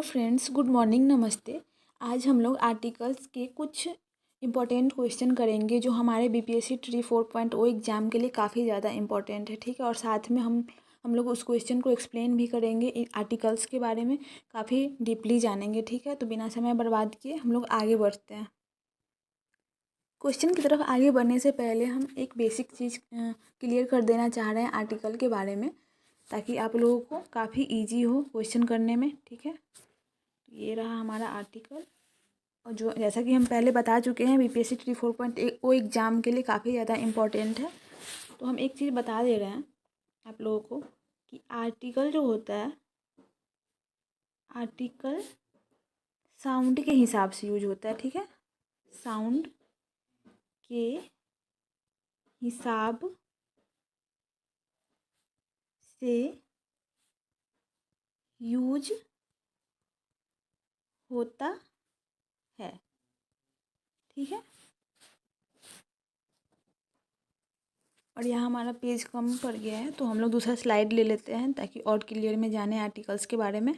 Friends, good morning, नमस्ते। आज हम लोग आर्टिकल्स के कुछ इम्पॉर्टेंट क्वेश्चन करेंगे जो हमारे बीपीएससी ट्री 4.0 एग्ज़ाम के लिए काफ़ी ज़्यादा इम्पॉर्टेंट है। ठीक है, और साथ में हम लोग उस क्वेश्चन को एक्सप्लेन भी करेंगे, आर्टिकल्स के बारे में काफ़ी डीपली जानेंगे। ठीक है, तो बिना समय बर्बाद किए हम लोग आगे बढ़ते हैं। क्वेश्चन की तरफ आगे बढ़ने से पहले हम एक बेसिक चीज़ क्लियर कर देना चाह रहे हैं आर्टिकल के बारे में, ताकि आप लोगों को काफ़ी इजी हो क्वेश्चन करने में। ठीक है, ये रहा हमारा आर्टिकल, और जो जैसा कि हम पहले बता चुके हैं बीपीएससी ट्री 4.0 एग्ज़ाम के लिए काफ़ी ज़्यादा इम्पोर्टेंट है। तो हम एक चीज़ बता दे रहे हैं आप लोगों को कि आर्टिकल जो होता है, आर्टिकल साउंड के हिसाब से यूज होता है। ठीक है, साउंड के हिसाब से यूज होता है। ठीक है, और यहाँ हमारा पेज कम पड़ गया है, तो हम लोग दूसरा स्लाइड ले लेते हैं ताकि और क्लियर में जाने आर्टिकल्स के बारे में।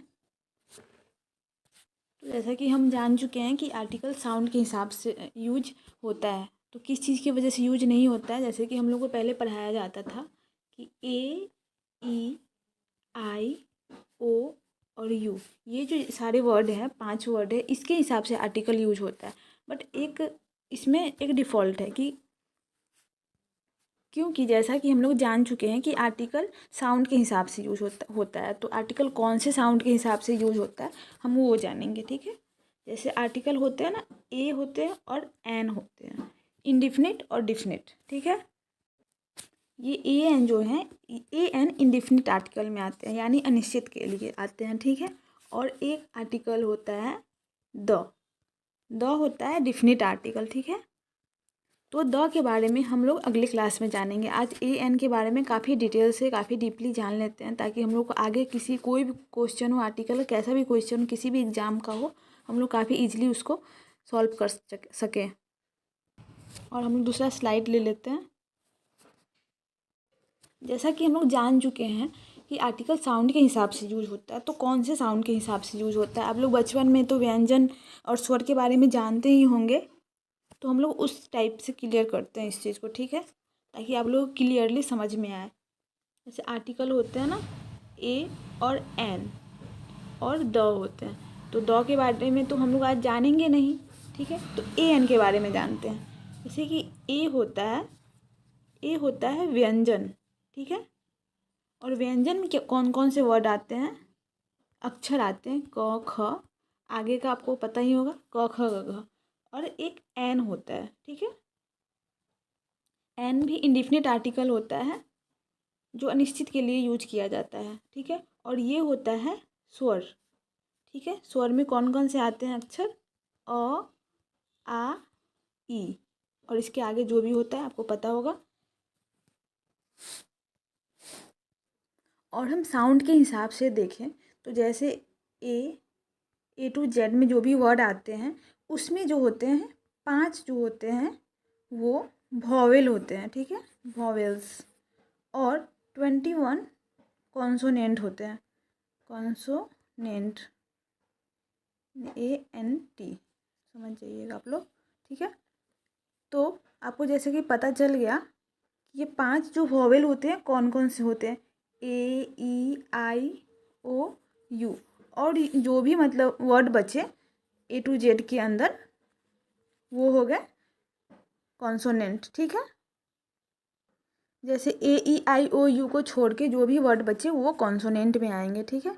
तो जैसा कि हम जान चुके हैं कि आर्टिकल साउंड के हिसाब से यूज होता है, तो किस चीज़ की वजह से यूज नहीं होता है। जैसे कि हम लोग को पहले पढ़ाया जाता था कि ए, ई, आई, ओ और यू, ये जो सारे वर्ड हैं, 5 वर्ड है, इसके हिसाब से आर्टिकल यूज होता है। बट इसमें एक डिफ़ॉल्ट है कि क्योंकि जैसा कि हम लोग जान चुके हैं कि आर्टिकल साउंड के हिसाब से यूज होता है, तो आर्टिकल कौन से साउंड के हिसाब से यूज होता है हम वो जानेंगे। ठीक है, जैसे आर्टिकल होते हैं ना, ए होते हैं और एन होते हैं, इंडिफिनिट और डिफिनिट। ठीक है, ये ए एन जो है, ए एन इंडिफिनिट आर्टिकल में आते हैं, यानी अनिश्चित के लिए आते हैं। ठीक है, और एक आर्टिकल होता है द होता है डिफिनिट आर्टिकल। ठीक है, तो द के बारे में हम लोग अगले क्लास में जानेंगे। आज ए एन के बारे में काफ़ी डिटेल से काफ़ी डीपली जान लेते हैं, ताकि हम लोग को आगे कोई भी क्वेश्चन हो, आर्टिकल कैसा भी क्वेश्चन किसी भी एग्ज़ाम का हो, हम लोग काफ़ी इजीली उसको सॉल्व कर सकें। और हम लोग दूसरा स्लाइड ले लेते हैं। जैसा कि हम लोग जान चुके हैं कि आर्टिकल साउंड के हिसाब से यूज होता है, तो कौन से साउंड के हिसाब से यूज होता है। आप लोग बचपन में तो व्यंजन और स्वर के बारे में जानते ही होंगे, तो हम लोग उस टाइप से क्लियर करते हैं इस चीज़ को। ठीक है, ताकि आप लोग क्लियरली समझ में आए। जैसे आर्टिकल होते हैं ना, ए और एन और द होते हैं, तो द के बारे में तो हम लोग आज जानेंगे नहीं। ठीक है, तो ए एन के बारे में जानते हैं। जैसे कि ए होता है व्यंजन। ठीक है, और व्यंजन में कौन कौन से वर्ड आते हैं, अक्षर आते हैं, क ख, आगे का आपको पता ही होगा, क ख ग घ, और एक एन होता है। ठीक है, एन भी इंडिफिनिट आर्टिकल होता है जो अनिश्चित के लिए यूज किया जाता है। ठीक है, और ये होता है स्वर। ठीक है, स्वर में कौन कौन से आते हैं अक्षर, अ, आ, ई, और इसके आगे जो भी होता है आपको पता होगा। और हम साउंड के हिसाब से देखें तो जैसे ए टू जेड में जो भी वर्ड आते हैं, उसमें जो होते हैं 5 जो होते हैं वो वॉवेल होते हैं। ठीक है, वॉवेल्स, और 21 कॉन्सोनेंट होते हैं, कॉन्सोनेंट, ANT, समझ जाइएगा आप लोग। ठीक है, तो आपको जैसे कि पता चल गया कि ये 5 जो वॉवेल होते हैं कौन कौन से होते हैं, ए, ई, आई, ओ, यू, और जो भी मतलब वर्ड बचे ए टू जेड के अंदर वो हो गए कॉन्सोनेंट। ठीक है, जैसे ए, ई, आई, ओ, यू को छोड़ के जो भी वर्ड बचे वो कॉन्सोनेंट में आएंगे। ठीक है,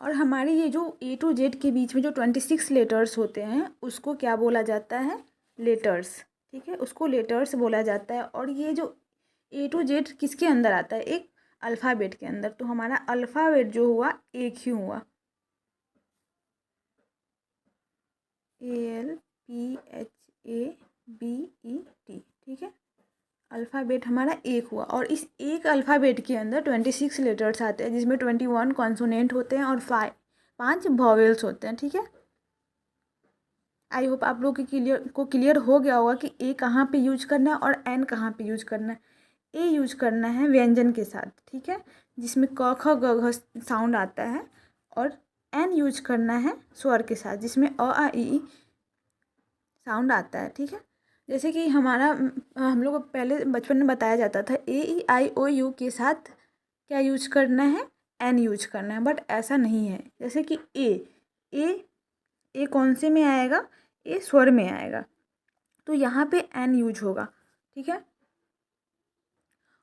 और हमारे ये जो ए टू जेड के बीच में जो 26 लेटर्स होते हैं उसको क्या बोला जाता है, लेटर्स। ठीक है, उसको लेटर्स बोला जाता है। और ये जो ए टू जेड किसके अंदर आता है, एक अल्फ़ाबेट के अंदर, तो हमारा अल्फ़ाबेट जो हुआ एक ही हुआ, ALPHABET। ठीक है, अल्फ़ाबेट हमारा एक हुआ, और इस एक अल्फ़ाबेट के अंदर 26 लेटर्स आते हैं, जिसमें 21 कॉन्सोनेंट होते हैं और 5 वॉवेल्स होते हैं। ठीक है, आई होप आप लोग को क्लियर हो गया होगा कि ए कहाँ पे यूज करना है और एन कहाँ पे यूज करना है। ए यूज करना है व्यंजन के साथ। ठीक है, जिसमें क ख ग घ साउंड आता है, और एन यूज करना है स्वर के साथ, जिसमें अ आ ई साउंड आता है, ठीक है। जैसे कि हमारा हम लोग को पहले बचपन में बताया जाता था ए ई आई ओ यू के साथ क्या यूज करना है, एन यूज करना है, बट ऐसा नहीं है। जैसे कि ए कौन से में आएगा, ए स्वर में आएगा, तो यहाँ पे एन यूज होगा, ठीक है।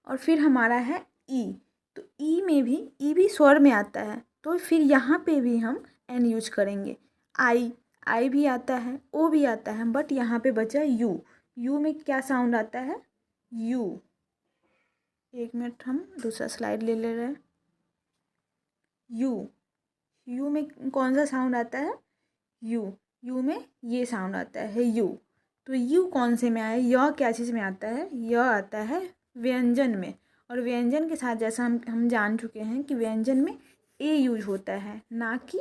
और फिर हमारा है ई, तो ई भी स्वर में आता है, तो फिर यहाँ पे भी हम एन यूज करेंगे। आई भी आता है, ओ भी आता है, बट यहाँ पे बचा यू में क्या साउंड आता है, यू। एक मिनट, हम दूसरा स्लाइड ले ले रहे हैं। यू में कौन सा साउंड आता है, यू में ये साउंड आता है यू। तो यू कौन से में आया, यह क्या चीज़ में आता है, यह आता है व्यंजन में। और व्यंजन के साथ जैसा हम जान चुके हैं कि व्यंजन में ए यूज होता है, ना कि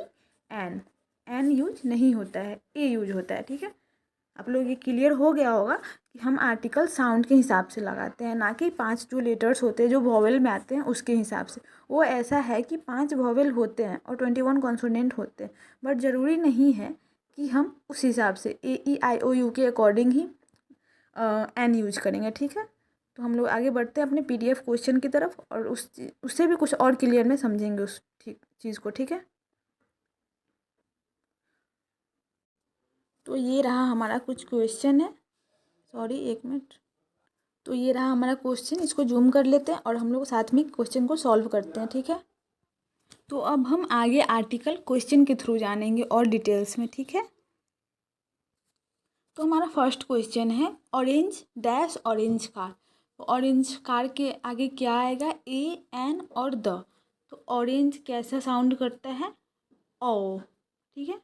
एन यूज नहीं होता है, ए यूज होता है, ठीक है। आप लोग ये क्लियर हो गया होगा कि हम आर्टिकल साउंड के हिसाब से लगाते हैं, ना कि 5 जो लेटर्स होते हैं जो वॉवेल में आते हैं उसके हिसाब से। वो ऐसा है कि 5 वॉवेल होते हैं और 21 कॉन्सोनेंट होते हैं, बट ज़रूरी नहीं है कि हम उस हिसाब से ए ई आई ओ यू के अकॉर्डिंग ही एन यूज करेंगे, ठीक है। तो हम लोग आगे बढ़ते हैं अपने PDF क्वेश्चन की तरफ, और उससे भी कुछ और क्लियर में समझेंगे उस चीज़ को, ठीक है। तो ये रहा हमारा कुछ क्वेश्चन है, सॉरी एक मिनट। तो ये रहा हमारा क्वेश्चन, इसको जूम कर लेते हैं और हम लोग साथ में क्वेश्चन को सॉल्व करते हैं, ठीक है। तो अब हम आगे आर्टिकल क्वेश्चन के थ्रू जानेंगे और डिटेल्स में, ठीक है। तो हमारा फर्स्ट क्वेश्चन है ऑरेंज डैश ऑरेंज कार। तो ऑरेंज कार के आगे क्या आएगा, ए एन और द। तो ऑरेंज कैसा साउंड करता है, ओ, ठीक है,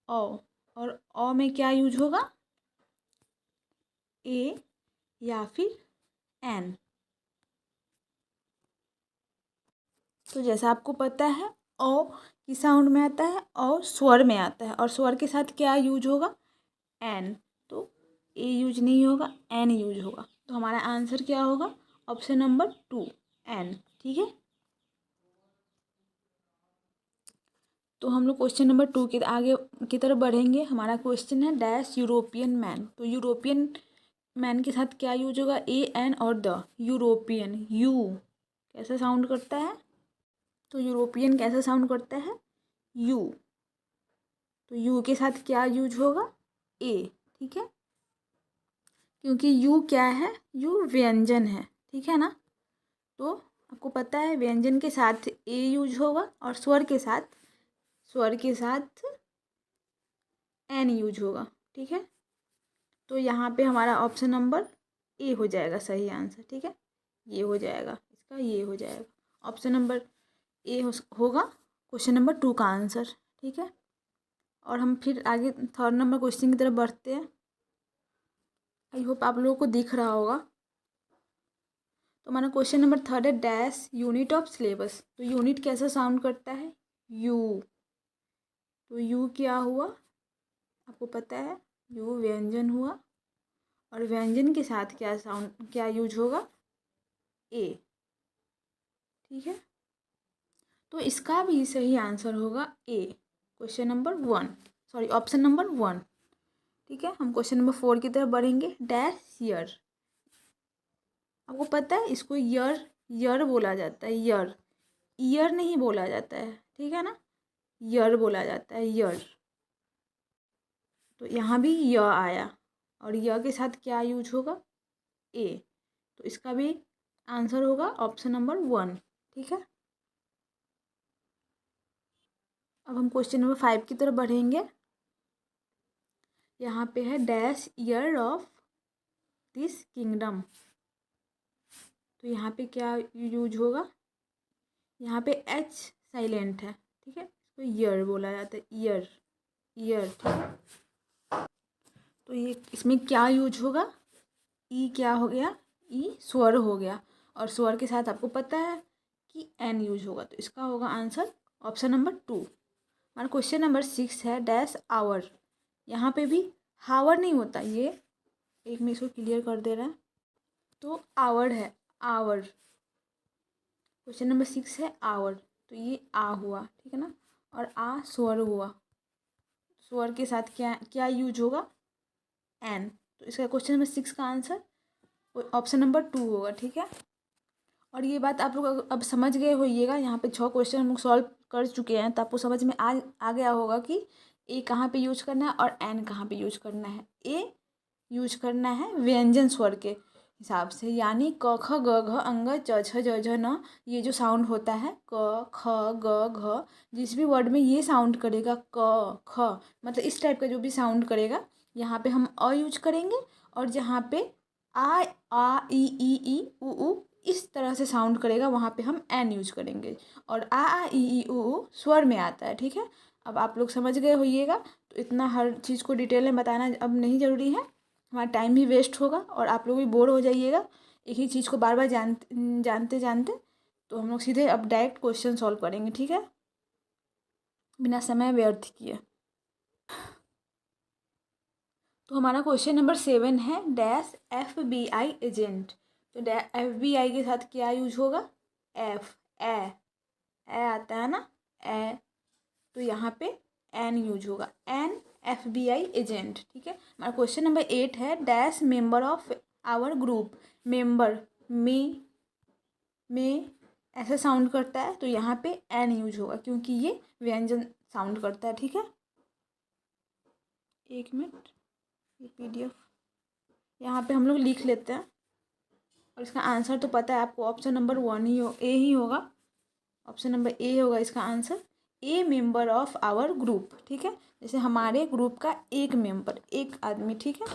ओ। और ओ में क्या यूज होगा, ए या फिर एन। तो जैसा आपको पता है ओ किस साउंड में आता है, ओ स्वर में आता है, और स्वर के साथ क्या यूज होगा, एन। तो ए यूज नहीं होगा, एन यूज होगा। तो हमारा आंसर क्या होगा, ऑप्शन नंबर 2 एन, ठीक है। तो हम लोग क्वेश्चन नंबर 2 के आगे की तरफ बढ़ेंगे। हमारा क्वेश्चन है डैश यूरोपियन मैन। तो यूरोपियन मैन के साथ क्या यूज होगा, ए एन और द। यूरोपियन, यू कैसा साउंड करता है, तो यूरोपियन कैसा साउंड करता है, यू। तो यू के साथ क्या यूज होगा, ए, ठीक है, क्योंकि यू क्या है, यू व्यंजन है, ठीक है ना। तो आपको पता है व्यंजन के साथ ए यूज होगा, और स्वर के साथ एन यूज होगा, ठीक है। तो यहाँ पे हमारा ऑप्शन नंबर ए हो जाएगा सही आंसर, ठीक है। ये हो जाएगा इसका, ये हो जाएगा ऑप्शन नंबर ए होगा क्वेश्चन नंबर 2 का आंसर, ठीक है। और हम फिर आगे थर्ड नंबर क्वेश्चन की तरफ बढ़ते हैं। आई होप आप लोगों को दिख रहा होगा। तो हमारा क्वेश्चन नंबर 3 है डैश यूनिट ऑफ सिलेबस। तो यूनिट कैसा साउंड करता है, यू। तो यू क्या हुआ, आपको पता है यू व्यंजन हुआ, और व्यंजन के साथ क्या यूज होगा, ए, ठीक है। तो इसका भी सही आंसर होगा A, question number 1, sorry option number 1, ठीक है। हम क्वेश्चन नंबर 4 की तरफ बढ़ेंगे डैश ईयर। आपको पता है इसको यर बोला जाता है, ईयर नहीं बोला जाता है, ठीक है ना, यर बोला जाता है, यर। तो यहाँ भी य आया, और य के साथ क्या यूज होगा, ए। तो इसका भी आंसर होगा ऑप्शन नंबर 1, ठीक है। अब हम क्वेश्चन नंबर 5 की तरफ बढ़ेंगे। यहाँ पे है dash year of this kingdom. तो यहाँ पे क्या यूज होगा, यहाँ पे एच साइलेंट है, ठीक है, इसको ईयर बोला जाता है, ईयर, ठीक है। तो ये इसमें क्या यूज होगा, ई क्या हो गया, ई स्वर हो गया, और स्वर के साथ आपको पता है कि एन यूज होगा। तो इसका होगा आंसर ऑप्शन नंबर 2। हमारा क्वेश्चन नंबर 6 है डैश आवर। यहाँ पे भी हावर नहीं होता, ये एक में इसको क्लियर कर दे रहा है। तो आवर है, आवर, क्वेश्चन नंबर 6 है आवर। तो ये आ हुआ, ठीक है ना। और आ स्वर हुआ, स्वर के साथ क्या क्या यूज होगा, एन। तो इसका क्वेश्चन नंबर 6 का आंसर ऑप्शन नंबर 2 होगा, ठीक है। और ये बात आप लोग अब समझ गए होइएगा, यहाँ पे 6 क्वेश्चन हम लोग सॉल्व कर चुके हैं, तो आपको समझ में आ गया होगा कि ए कहाँ पे यूज करना है और एन कहाँ पे यूज करना है। ए यूज करना है व्यंजन स्वर के हिसाब से, यानी क ख ग घ अंग च छ ज झ न, ये जो साउंड होता है क ख ग घ, जिस भी वर्ड में ये साउंड करेगा क ख, मतलब इस टाइप का जो भी साउंड करेगा, यहाँ पे हम अ यूज करेंगे। और जहाँ पे आ ई उ इस तरह से साउंड करेगा, वहाँ पे हम एन यूज करेंगे। और आ ई उ स्वर में आता है, ठीक है। अब आप लोग समझ गए होइएगा, तो इतना हर चीज़ को डिटेल में बताना अब नहीं ज़रूरी है, हमारा टाइम भी वेस्ट होगा और आप लोग भी बोर हो जाइएगा एक ही चीज़ को बार बार जानते जानते। तो हम लोग सीधे अब डायरेक्ट क्वेश्चन सॉल्व करेंगे, ठीक है, बिना समय व्यर्थ किए। तो हमारा क्वेश्चन नंबर 7 है डैश FBI एजेंट। तो FBI के साथ क्या यूज होगा, एफ ए आता है ना, ए, तो यहाँ पे एन यूज होगा, एन FBI एजेंट, ठीक है। हमारा क्वेश्चन नंबर 8 है dash member of our group. Member में ऐसा साउंड करता है, तो यहाँ पे एन यूज होगा क्योंकि ये व्यंजन साउंड करता है, ठीक है। एक मिनट, ये PDF यहाँ पे हम लोग लिख लेते हैं, और इसका आंसर तो पता है आपको, ऑप्शन नंबर 1 ही ए ही होगा, ऑप्शन नंबर ए होगा इसका answer. A member of our group, ठीक है, जैसे हमारे ग्रुप का एक मेंबर, एक आदमी, ठीक है।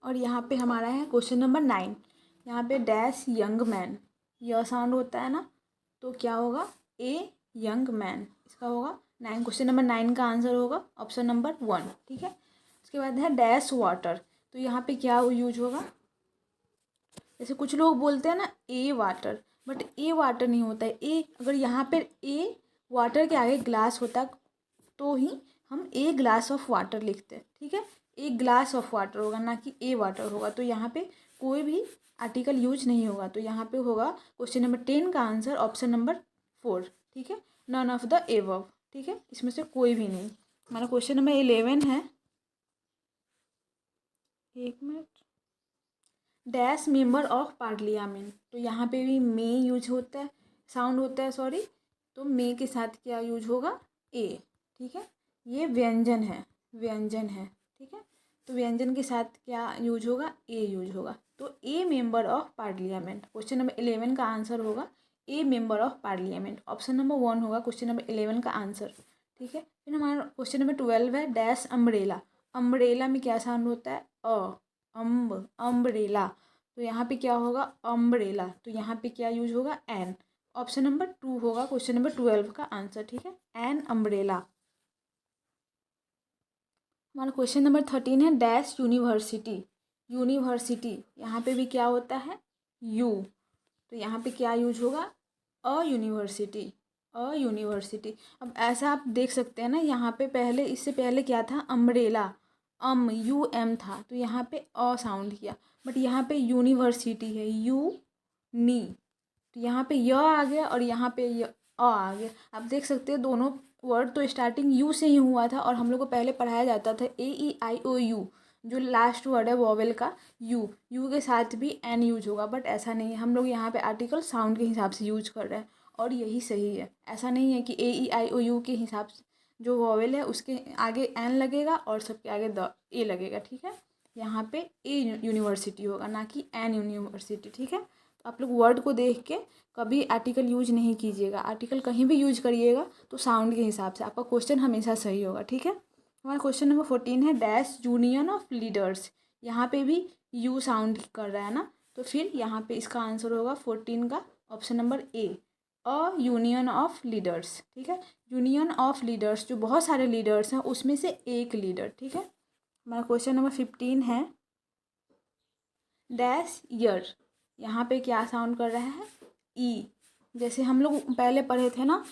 और यहाँ पे हमारा है क्वेश्चन नंबर 9, यहाँ पे डैश यंग मैन, यह साउंड होता है ना, तो क्या होगा, ए यंग मैन, इसका होगा 9, क्वेश्चन नंबर 9 का आंसर होगा ऑप्शन नंबर 1, ठीक है। उसके बाद है डैश वाटर, तो यहाँ पे क्या यूज होगा, जैसे कुछ लोग बोलते हैं ना ए वाटर, बट ए वाटर नहीं होता है, ए अगर यहाँ पे ए वाटर के आगे ग्लास होता तो ही हम ए ग्लास ऑफ वाटर लिखते हैं, ठीक है। ए ग्लास ऑफ वाटर होगा, ना कि ए वाटर होगा, तो यहाँ पे कोई भी आर्टिकल यूज नहीं होगा, तो यहाँ पे होगा क्वेश्चन नंबर 10 का आंसर ऑप्शन नंबर 4, ठीक है, नन ऑफ द एबव, ठीक है, इसमें से कोई भी नहीं। हमारा क्वेश्चन नंबर 11 है, एक minute, dash member of parliament, तो यहाँ पे भी मे यूज होता है, साउंड होता है, सॉरी, तो मे के साथ क्या यूज होगा, ए, ठीक है, ये व्यंजन है, व्यंजन है, ठीक है, तो व्यंजन के साथ क्या यूज होगा, ए यूज होगा, तो ए member of parliament, question number 11 का आंसर होगा ए member of parliament, option number 1 होगा क्वेश्चन नंबर 11 का आंसर, ठीक है। फिर हमारा क्वेश्चन नंबर 12 है डैश अम्ब्रेला। अम्ब्रेला में क्या साउंड होता है, अम्ब्रेला, तो यहाँ पे क्या होगा, अम्ब्रेला, तो यहाँ पे क्या यूज होगा, एन, ऑप्शन नंबर 2 होगा क्वेश्चन नंबर 12 का आंसर, ठीक है, एन अम्ब्रेला। हमारा क्वेश्चन नंबर 13 है डैश यूनिवर्सिटी। यूनिवर्सिटी, यहाँ पे भी क्या होता है, यू, तो यहाँ पे क्या यूज होगा, अ यूनिवर्सिटी, अ यूनिवर्सिटी। अब ऐसा आप देख सकते हैं ना, यहाँ पे पहले, इससे पहले क्या था, अम्ब्रेला, UM था, तो यहाँ पे अ साउंड किया, बट यहाँ पे यूनिवर्सिटी है, नी, तो यहाँ पे य आ गया और यहाँ पे आ गया। आप देख सकते हैं दोनों वर्ड तो स्टार्टिंग यू से ही हुआ था, और हम लोग को पहले पढ़ाया जाता था AEIOU, जो लास्ट वर्ड है वॉवेल का, यू के साथ भी एन यूज होगा, बट ऐसा नहीं है, हम लोग यहाँ पे आर्टिकल साउंड के हिसाब से यूज कर रहे हैं, और यही सही है। ऐसा नहीं है कि AEIOU के हिसाब से जो वॉवेल है उसके आगे एन लगेगा और सबके आगे द ए लगेगा, ठीक है। यहाँ पे ए यूनिवर्सिटी होगा, ना कि एन यूनिवर्सिटी, ठीक है। तो आप लोग वर्ड को देख के कभी आर्टिकल यूज नहीं कीजिएगा, आर्टिकल कहीं भी यूज करिएगा तो साउंड के हिसाब से, आपका क्वेश्चन हमेशा सही होगा, ठीक है। हमारा क्वेश्चन नंबर 14 है डैश यूनियन ऑफ लीडर्स। यहाँ पे भी यू साउंड कर रहा है ना, तो फिर यहाँ पे इसका आंसर होगा 14 का option number A, a union of leaders, ठीक है। यूनियन ऑफ लीडर्स, जो बहुत सारे लीडर्स हैं उसमें से एक लीडर, ठीक है। हमारा क्वेश्चन नंबर 15 है डैश ईयर। यहाँ पे क्या साउंड कर रहा है, ई, जैसे हम लोग पहले पढ़े थे ना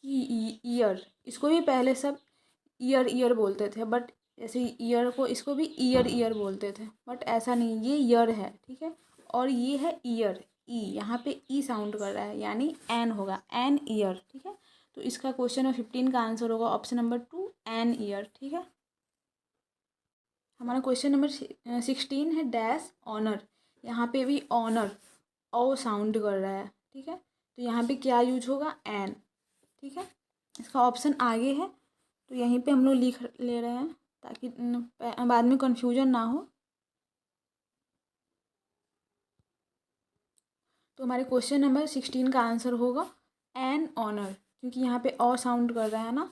कि ईयर, इसको भी पहले सब ईयर बोलते थे, बट जैसे ईयर को, इसको भी ईयर बोलते थे, बट ऐसा नहीं, ये ईयर है, ठीक है, और ये है ईयर, ई, यहाँ पे ई साउंड कर रहा है, यानी एन होगा, एन ईयर, ठीक है। तो इसका क्वेश्चन नंबर 15 का आंसर होगा ऑप्शन नंबर 2 एन ईयर। ठीक है। हमारा क्वेश्चन नंबर 16 है डैश ऑनर। यहाँ पे भी ऑनर ओ साउंड कर रहा है। ठीक है। तो यहाँ पे क्या यूज होगा, एन। ठीक है। इसका ऑप्शन आगे है तो यहीं पे हम लोग लिख ले रहे हैं ताकि बाद में कन्फ्यूजन ना हो। तो हमारे क्वेश्चन नंबर 16 का आंसर होगा एन ऑनर, क्योंकि यहाँ पे ओ साउंड कर रहा है ना।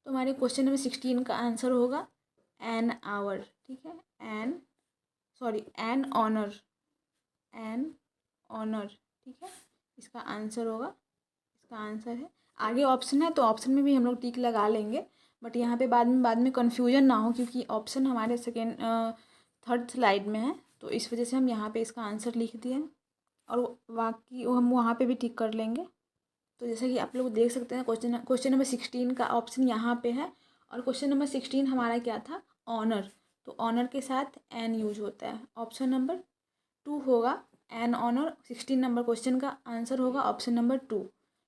तो हमारे क्वेश्चन नंबर 16 का आंसर होगा एन आवर। ठीक है। An honour, an honour. ठीक है। इसका आंसर होगा, इसका आंसर है। आगे ऑप्शन है तो ऑप्शन में भी हम लोग टिक लगा लेंगे, बट यहाँ पे बाद में कन्फ्यूजन ना हो, क्योंकि ऑप्शन हमारे थर्ड स्लाइड में है, तो इस वजह से हम यहाँ पे इसका आंसर लिख दिए और बाकी हम वहाँ पे भी टिक कर लेंगे। तो जैसे कि आप लोग देख सकते हैं क्वेश्चन नंबर 16 का ऑप्शन यहाँ पे है, और क्वेश्चन नंबर 16 हमारा क्या था, ऑनर। तो ऑनर के साथ एन यूज होता है। ऑप्शन नंबर 2 होगा एन ऑनर। 16 नंबर क्वेश्चन का आंसर होगा ऑप्शन नंबर 2।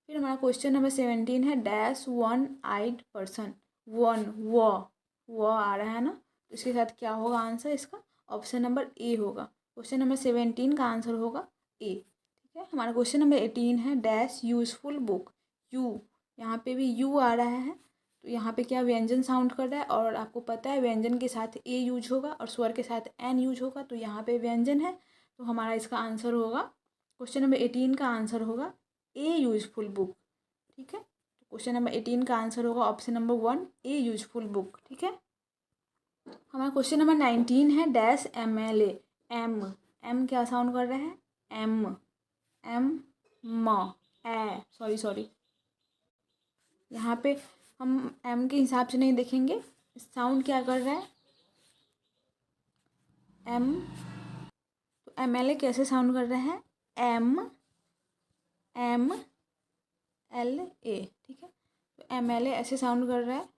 फिर हमारा क्वेश्चन नंबर 17 है dash one eyed person. One वो आ रहा है ना, तो इसके साथ क्या होगा आंसर इसका, ऑप्शन नंबर ए होगा। क्वेश्चन नंबर 17 का आंसर होगा ए। ठीक है। हमारा क्वेश्चन नंबर 18 है डैश यूजफुल बुक। यू, यहाँ पे भी यू आ रहा है, तो यहाँ पे क्या व्यंजन साउंड कर रहा है, और आपको पता है व्यंजन के साथ ए यूज होगा और स्वर के साथ एन यूज होगा, तो यहाँ पे व्यंजन है, तो हमारा इसका आंसर होगा, क्वेश्चन नंबर 18 का आंसर होगा ए यूजफुल बुक। ठीक है। तो क्वेश्चन नंबर 18 का आंसर होगा option number 1 a useful book. ठीक है। हमारा क्वेश्चन नंबर 19 है dash M L A. M क्या साउंड कर रहा है, एम, एम म ए, सॉरी यहाँ पे हम एम के हिसाब से नहीं देखेंगे, साउंड क्या कर रहा है, एम। तो एम एल ए कैसे साउंड कर रहा है, एम एल ए। ठीक है। तो एम एल ए ऐसे साउंड कर रहा है।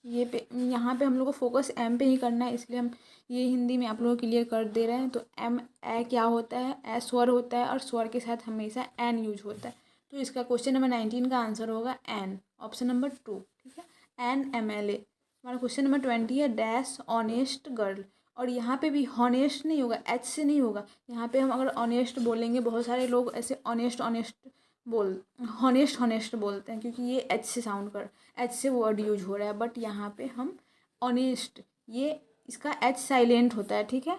यहाँ पे हम लोग को फोकस एम पे ही करना है, इसलिए हम ये हिंदी में आप लोगों को क्लियर कर दे रहे हैं। तो एम ए क्या होता है, ए स्वर होता है, और स्वर के साथ हमेशा एन यूज होता है। तो इसका क्वेश्चन नंबर 19 का आंसर होगा एन, ऑप्शन नंबर 2। ठीक है। An M L A. हमारा क्वेश्चन नंबर 20 है डैश ऑनेस्ट गर्ल। और यहाँ पे भी हॉनेस्ट नहीं होगा, एच से नहीं होगा। यहाँ पे हम अगर ऑनेस्ट बोलेंगे, बहुत सारे लोग ऐसे ऑनेस्ट हॉनेस्ट बोलते हैं, क्योंकि ये एच से साउंड कर, एच से वर्ड यूज हो रहा है, बट यहाँ पे हम ऑनेस्ट, ये इसका एच साइलेंट होता है। ठीक है।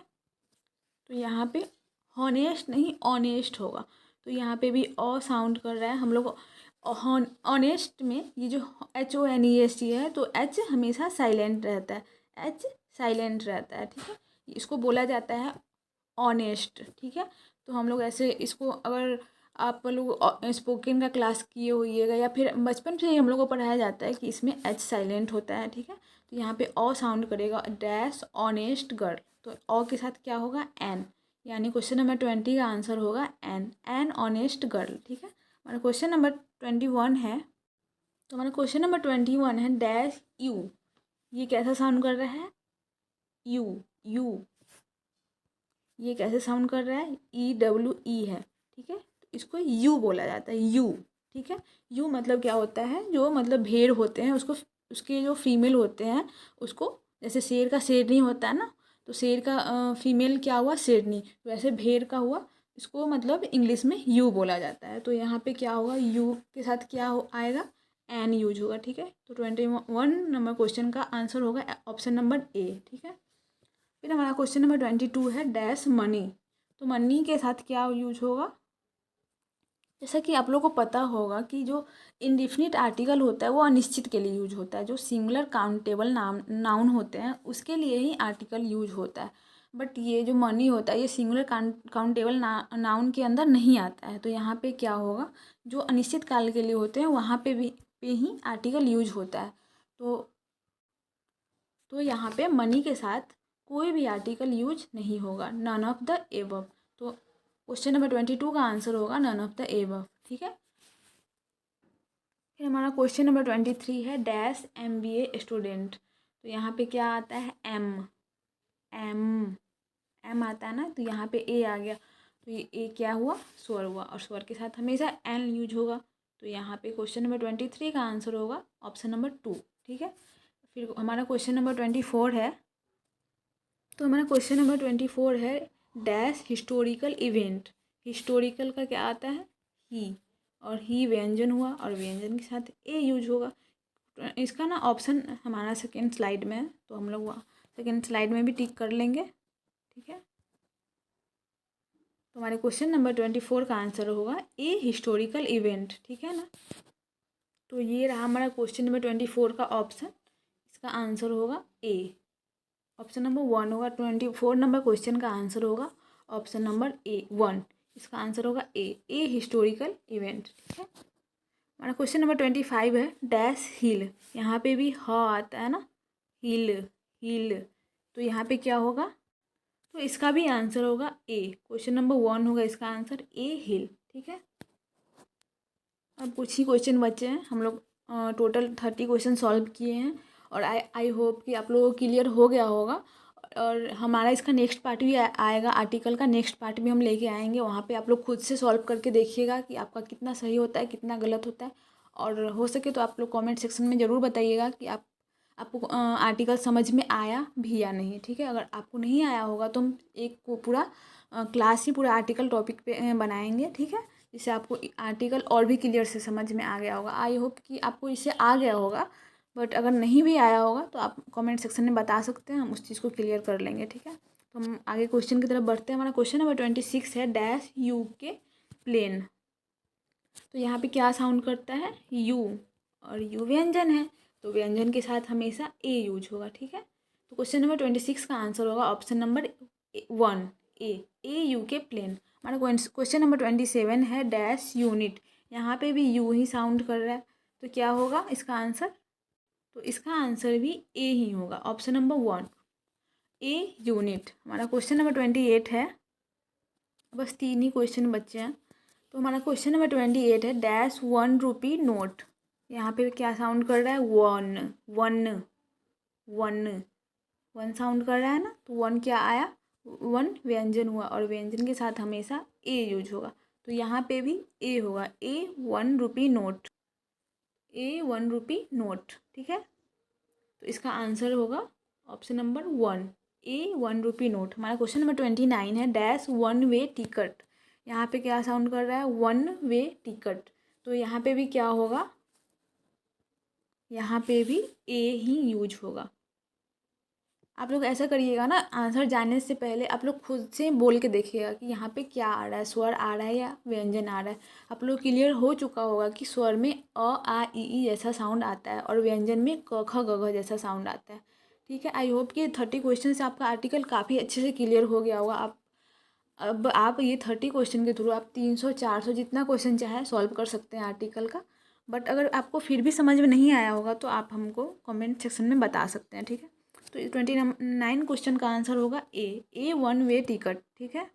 तो यहाँ पे हॉनेस्ट नहीं ऑनेस्ट होगा, तो यहाँ पे भी ओ साउंड कर रहा है हम लोग। ऑनेस्ट में ये जो HONEST है, तो एच हमेशा साइलेंट रहता है, एच साइलेंट रहता है। ठीक है। इसको बोला जाता है ऑनेस्ट। ठीक है। तो हम लोग ऐसे इसको, अगर आप लोग स्पोकन का क्लास किए होइएगा या फिर बचपन से ही हम लोग को पढ़ाया जाता है कि इसमें एच साइलेंट होता है। ठीक है। तो यहाँ पे ओ साउंड करेगा, डैश ऑनेस्ट गर्ल, तो ओ के साथ क्या होगा, एन, यानी क्वेश्चन नंबर 20 का आंसर होगा एन ऑनेस्ट गर्ल। ठीक है। हमारा क्वेश्चन नंबर 21 है, तो हमारा क्वेश्चन नंबर 21 है डैश यू। ये कैसा साउंड कर रहा है, यू ये कैसे साउंड कर रहा है, EWE है। ठीक है। तो इसको यू बोला जाता है, यू। ठीक है। यू मतलब क्या होता है, जो मतलब भेड़ होते हैं उसको, उसके जो फीमेल होते हैं उसको, जैसे शेर का शेरनी होता है ना, तो शेर का फीमेल क्या हुआ, शेरनी, तो ऐसे भेड़ का हुआ, इसको मतलब इंग्लिश में यू बोला जाता है। तो यहाँ पे क्या होगा, यू के साथ क्या आएगा, एन यूज होगा। ठीक है। तो 21 नंबर क्वेश्चन का आंसर होगा ऑप्शन नंबर ए। ठीक है। फिर हमारा क्वेश्चन नंबर 22 है डैश मनी। तो मनी के साथ क्या यूज होगा, जैसा कि आप लोग को पता होगा कि जो इंडिफिनिट आर्टिकल होता है वो अनिश्चित के लिए यूज होता है, जो सिंगुलर काउंटेबल नाउन होते हैं उसके लिए ही आर्टिकल यूज होता है, बट ये जो मनी होता है ये सिंगुलर काउंटेबल नाउन के अंदर नहीं आता है। तो यहाँ पे क्या होगा, जो अनिश्चित काल के लिए होते हैं वहाँ पे ही आर्टिकल यूज होता है। तो यहाँ पे मनी के साथ कोई भी आर्टिकल यूज नहीं होगा, नन ऑफ द एबव। तो क्वेश्चन नंबर 22 का आंसर होगा नन ऑफ द एबव। ठीक है। फिर हमारा क्वेश्चन नंबर 23 है डैश MBA स्टूडेंट। तो यहाँ पे क्या आता है, एम आता है ना, तो यहाँ पे ए आ गया, तो ये ए क्या हुआ, स्वर हुआ, और स्वर के साथ हमेशा एन यूज होगा। तो यहाँ पे क्वेश्चन नंबर 23 का आंसर होगा ऑप्शन नंबर 2। ठीक है, फिर हमारा क्वेश्चन नंबर 24 है। तो हमारा क्वेश्चन नंबर 24 है डैश हिस्टोरिकल इवेंट। हिस्टोरिकल का क्या आता है? ही, और ही व्यंजन हुआ और व्यंजन के साथ ए यूज होगा। इसका ना ऑप्शन हमारा सेकेंड स्लाइड में है, तो हम लोग वहाँ सेकेंड स्लाइड में भी टिक कर लेंगे। ठीक है, तो हमारे क्वेश्चन नंबर 24 का आंसर होगा ए हिस्टोरिकल इवेंट। ठीक है ना, तो ये रहा हमारा क्वेश्चन नंबर 24 का ऑप्शन। इसका आंसर होगा ए, ऑप्शन नंबर 1 होगा। 24 नंबर क्वेश्चन का आंसर होगा ऑप्शन नंबर ए 1। इसका आंसर होगा ए हिस्टोरिकल इवेंट। ठीक है, हमारा क्वेश्चन नंबर 25 है डैश हिल। यहाँ पे भी ह आता है ना, हिल हिल, तो यहाँ पे क्या होगा? तो इसका भी आंसर होगा ए, क्वेश्चन नंबर 1 होगा इसका आंसर ए हिल। ठीक है, अब कुछ ही क्वेश्चन बचे हैं। हम लोग टोटल 30 क्वेश्चन सॉल्व किए हैं और आई होप कि आप लोगों को क्लियर हो गया होगा। और हमारा इसका नेक्स्ट पार्ट भी आएगा, आर्टिकल का नेक्स्ट पार्ट भी हम लेके आएंगे। वहाँ पे आप लोग खुद से सॉल्व करके देखिएगा कि आपका कितना सही होता है, कितना गलत होता है। और हो सके तो आप लोग कमेंट सेक्शन में ज़रूर बताइएगा कि आपको आर्टिकल समझ में आया भी या नहीं। ठीक है, अगर आपको नहीं आया होगा तो हम एक पूरा क्लास ही पूरा आर्टिकल टॉपिक पे बनाएंगे। ठीक है, जिससे आपको आर्टिकल और भी क्लियर से समझ में आ गया होगा। आई होप कि आपको इससे आ गया होगा, बट अगर नहीं भी आया होगा तो आप कमेंट सेक्शन में बता सकते हैं, हम उस चीज़ को क्लियर कर लेंगे। ठीक है, तो हम आगे क्वेश्चन की तरफ बढ़ते हैं। हमारा क्वेश्चन नंबर 26 है डैश यू के प्लेन। तो यहाँ पे क्या साउंड करता है? यू, और यू व्यंजन है तो व्यंजन के साथ हमेशा ए यूज होगा। ठीक है, तो क्वेश्चन नंबर 26 का आंसर होगा ऑप्शन नंबर 1 ए यू के प्लेन। हमारा क्वेश्चन नंबर 27 है डैश यूनिट। यहाँ पे भी यू ही साउंड कर रहा है, तो क्या होगा इसका आंसर? तो इसका आंसर भी ए ही होगा, ऑप्शन नंबर 1 ए यूनिट। हमारा क्वेश्चन नंबर 28 है, बस 3 ही क्वेश्चन बचे हैं। तो हमारा क्वेश्चन नंबर 28 है डैश 1 रुपी नोट। यहाँ पे क्या साउंड कर रहा है? One one one one sound कर रहा है ना, तो वन क्या आया? वन व्यंजन हुआ और व्यंजन के साथ हमेशा ए यूज होगा। तो यहाँ पे भी ए होगा, ए 1 रुपी नोट, ए 1 रुपी नोट। ठीक है, तो इसका आंसर होगा ऑप्शन नंबर 1 ए 1 रुपी नोट। हमारा क्वेश्चन नंबर 29 है डैश 1 वे टिकट। यहाँ पे क्या साउंड कर रहा है? 1 वे टिकट, तो यहाँ पे भी क्या होगा? यहाँ पे भी ए ही यूज होगा। आप लोग ऐसा करिएगा ना, आंसर जानने से पहले आप लोग खुद से बोल के देखिएगा कि यहाँ पे क्या आ रहा है, स्वर आ रहा है या व्यंजन आ रहा है। आप लोग क्लियर हो चुका होगा कि स्वर में अ आ ई जैसा साउंड आता है और व्यंजन में क ख ग घ जैसा साउंड आता है। ठीक है, आई होप कि 30 क्वेश्चन से आपका आर्टिकल काफ़ी अच्छे से क्लियर हो गया होगा। अब आप ये 30 क्वेश्चन के थ्रू आप 300-400 जितना क्वेश्चन चाहे सॉल्व कर सकते हैं आर्टिकल का। बट अगर आपको फिर भी समझ में नहीं आया होगा तो आप हमको कमेंट सेक्शन में बता सकते हैं। ठीक है, तो 29 क्वेश्चन का आंसर होगा ए 1 वे टिकट। ठीक है,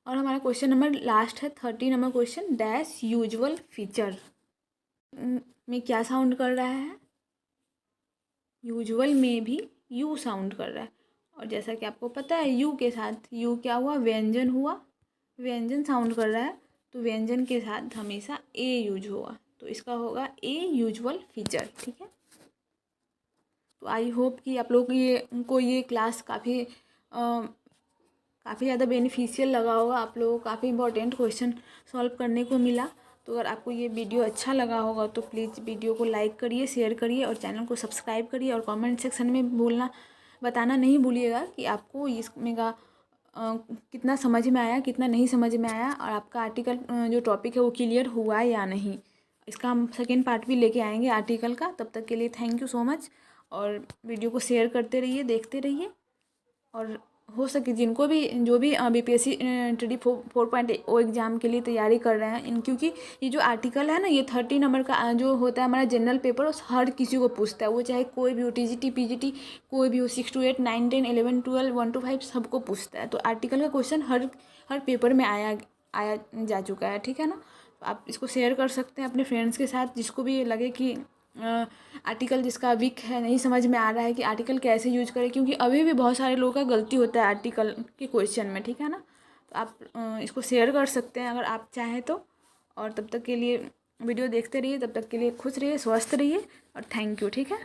और हमारा क्वेश्चन नंबर लास्ट है 30 number question dash usual feature में क्या साउंड कर रहा है? यूजुअल में भी यू साउंड कर रहा है, और जैसा कि आपको पता है यू के साथ यू क्या हुआ? व्यंजन हुआ, व्यंजन साउंड कर रहा है, तो व्यंजन के साथ हमेशा ए यूज होगा, तो इसका होगा ए यूजुअल फीचर। ठीक है, तो आई होप कि आप लोग को ये क्लास काफ़ी ज़्यादा बेनिफिशियल लगा होगा। आप लोगों को काफ़ी इंपॉर्टेंट क्वेश्चन सॉल्व करने को मिला। तो अगर आपको ये वीडियो अच्छा लगा होगा तो प्लीज़ वीडियो को लाइक करिए, शेयर करिए और चैनल को सब्सक्राइब करिए। और कमेंट सेक्शन में बताना नहीं भूलिएगा कि आपको इसमें का कितना समझ में आया, कितना नहीं समझ में आया, और आपका आर्टिकल जो टॉपिक है वो क्लियर हुआ है या नहीं। इसका हम सेकेंड पार्ट भी लेके आएंगे आर्टिकल का। तब तक के लिए थैंक यू सो मच, और वीडियो को शेयर करते रहिए, देखते रहिए। और हो सके जिनको भी जो भी BPSC TD 4.0 एग्ज़ाम के लिए तैयारी कर रहे हैं, क्योंकि ये जो आर्टिकल है ना, ये 30 नंबर का जो होता है हमारा जनरल पेपर, उस हर किसी को पूछता है। वो चाहे कोई भी हो, TGT PGT कोई भी हो, 6 to 8 9 10 11 12 1 to 5 सबको पूछता है। तो आर्टिकल का क्वेश्चन हर पेपर में आया जा चुका है। ठीक है ना, आप इसको शेयर कर सकते हैं अपने फ्रेंड्स के साथ, जिसको भी लगे कि आर्टिकल जिसका वीक है, नहीं समझ में आ रहा है कि आर्टिकल कैसे यूज करें, क्योंकि अभी भी बहुत सारे लोगों का गलती होता है आर्टिकल के क्वेश्चन में। ठीक है ना, तो आप इसको शेयर कर सकते हैं अगर आप चाहें तो। और तब तक के लिए वीडियो देखते रहिए, तब तक के लिए खुश रहिए, स्वस्थ रहिए और थैंक यू। ठीक है।